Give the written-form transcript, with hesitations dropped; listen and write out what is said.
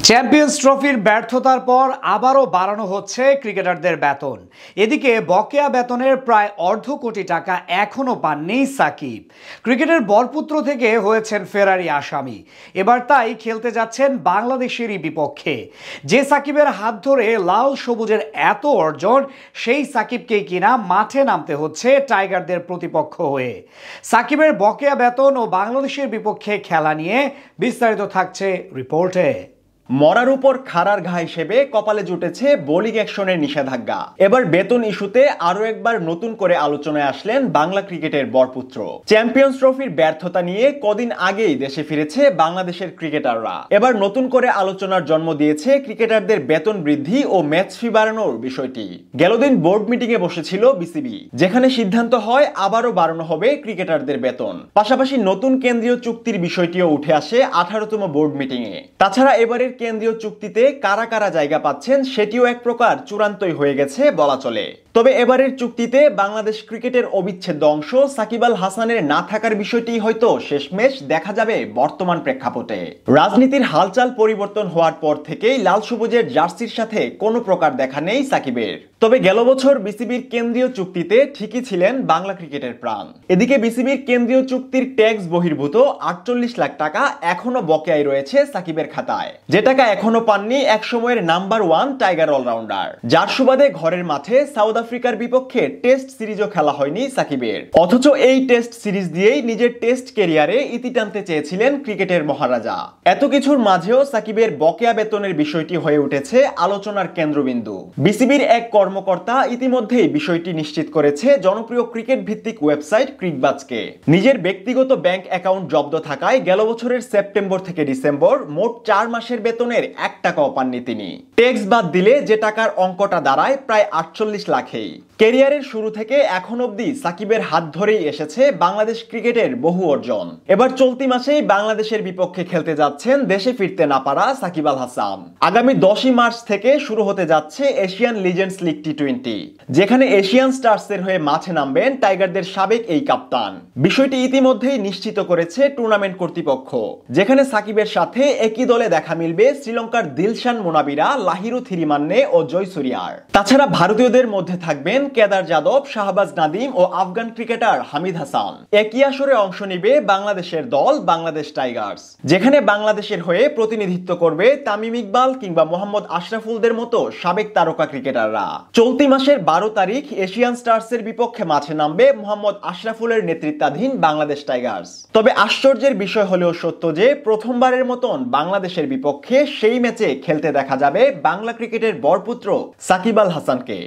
Champions ট্রফির ব্যর্থতার পর আবারও বাড়ানো হচ্ছে ক্রিকেটারদের বেতন। এদিকে বকেয়া বেতনের প্রায় অর্ধ কোটি টাকা এখনও পাননি সাকিব। ক্রিকেটের বরপুত্র থেকে হয়েছেন ফেরারি আসামি। এবার তাই খেলতে যাচ্ছেন বাংলাদেশেরই বিপক্ষে। যে সাকিবের হাত ধরে লাল সবুজের এত অর্জন, সেই সাকিবকেই কিনা মাঠে নামতে হচ্ছে টাইগারদের প্রতিপক্ষ হয়ে। সাকিবের বকেয়া বেতন ও বাংলাদেশের বিপক্ষে খেলা নিয়ে বিস্তারিত থাকছে রিপোর্টে। মরার উপর খাড়ার ঘা হিসেবে কপালে জুটেছে বোলিং অ্যাকশনের নিষেধাজ্ঞা। এবার বেতন ইস্যুতে আরো একবার নতুন করে আলোচনায় আসলেন বাংলা ক্রিকেটের বরপুত্র। চ্যাম্পিয়ন্স ট্রফির ব্যর্থতা নিয়ে কদিন আগেই দেশে ফিরেছে বাংলাদেশের ক্রিকেটাররা। এবার নতুন করে আলোচনার জন্ম দিয়েছে ক্রিকেটারদের বেতন বৃদ্ধি ও ম্যাচ ফি বাড়ানোর বিষয়টি। গেলদিন বোর্ড মিটিং এ বসেছিল বিসিবি, যেখানে সিদ্ধান্ত হয় আবারও বাড়ানো হবে ক্রিকেটারদের বেতন। পাশাপাশি নতুন কেন্দ্রীয় চুক্তির বিষয়টিও উঠে আসে 18তম বোর্ড মিটিং এ। তাছাড়া এবারের কেন্দ্রীয় চুক্তিতে কারা কারা জায়গা পাচ্ছেন সেটিও এক প্রকার চূড়ান্তই হয়ে গেছে বলা চলে। তবে এবারের চুক্তিতে বাংলাদেশ ক্রিকেটের অবিচ্ছেদ্য অংশ সাকিব আল হাসানের না থাকার বিষয়টি হয়তো শেষমেশ দেখা যাবে বর্তমান প্রেক্ষাপটে। রাজনীতির হালচাল পরিবর্তন হওয়ার পর থেকেই লাল সবুজের জার্সির সাথে কোনো প্রকার দেখা নেই সাকিবের। তবে গেল বছর বিসিবির কেন্দ্রীয় চুক্তিতে ঠিকই ছিলেন বাংলা ক্রিকেটের প্রাণ। এদিকে বিসিবির কেন্দ্রীয় চুক্তির ট্যাক্স বহির্ভূত 48 লাখ টাকা এখনো বকেয়ায় রয়েছে সাকিবের খাতায়, যে টাকা এখনো পাননি এক সময়ের নাম্বার 1 টাইগার অলরাউন্ডার, যার সুবাদে ঘরের মাঠে সাউথ আফ্রিকার বিপক্ষে টেস্ট সিরিজও খেলা হয়নি সাকিবের। অথচ এই টেস্ট সিরিজ দিয়েই নিজের টেস্ট ক্যারিয়ারে ইতি টানতে চেয়েছিলেন ক্রিকেটের মহারাজা। এত কিছুর মাঝেও সাকিবের বকেয়া বেতনের বিষয়টি হয়ে উঠেছে আলোচনার কেন্দ্রবিন্দু। বিসিবির এক কর্মকর্তা ইতিমধ্যেই বিষয়টি নিশ্চিত করেছে জনপ্রিয় ক্রিকেট ভিত্তিক ওয়েবসাইট ক্রিকবাজকে। নিজের ব্যক্তিগত ব্যাংক অ্যাকাউন্ট জব্দ থাকায় গেল বছরের সেপ্টেম্বর থেকে ডিসেম্বর মোট 4 মাসের বেতনের 1 টাকাও পাননি তিনি। ট্যাক্স বাদ দিলে যে টাকার অঙ্কটা দাঁড়ায় প্রায় 48 লাখেই। ক্যারিয়ারের শুরু থেকে এখন অবধি সাকিবের হাত ধরেই এসেছে বাংলাদেশ ক্রিকেটের বহু অর্জন। এবার চলতি মাসেই বাংলাদেশের বিপক্ষে খেলতে যাচ্ছেন দেশে ফিরতে না পারা সাকিব আল হাসান। আগামী 10ই মার্চ থেকে শুরু হতে যাচ্ছে এশিয়ান লিজেন্ডস লিগ টি20, যেখানে এশিয়ান স্টারসের হয়ে মাঠে নামবেন টাইগারদের সাবেক এই কাপ্তান। বিষয়টি ইতিমধ্যেই নিশ্চিত করেছে টুর্নামেন্ট কর্তৃপক্ষ, যেখানে সাকিবের সাথে একই দলে দেখা মিলবে শ্রীলঙ্কার দিলশান মোনাবিরা, লাহিরু থিরিমান্নে ও জয়সুরিয়ার। তাছাড়া ভারতীয়দের মধ্যে থাকবেন কেদার যাদব, শাহবাজ নাদিম ও আফগান ক্রিকেটার হামিদ হাসান। একই আসরে অংশ নিবে বাংলাদেশের দল বাংলাদেশ টাইগার্স, যেখানে বাংলাদেশের হয়ে প্রতিনিধিত্ব করবে তামিম ইকবাল কিংবা মোহাম্মদ আশরাফুলদের মতো সাবেক তারকা ক্রিকেটাররা। চলতি মাসের 12 তারিখ এশিয়ান স্টারসের বিপক্ষে মাঠে নামবে মোহাম্মদ আশরাফুলের নেতৃত্বাধীন বাংলাদেশ টাইগার্স। তবে আশ্চর্যের বিষয় হলেও সত্য যে প্রথমবারের মতন বাংলাদেশের বিপক্ষে সেই ম্যাচে খেলতে দেখা যাবে বাংলা ক্রিকেটের বরপুত্র সাকিব আল হাসানকে।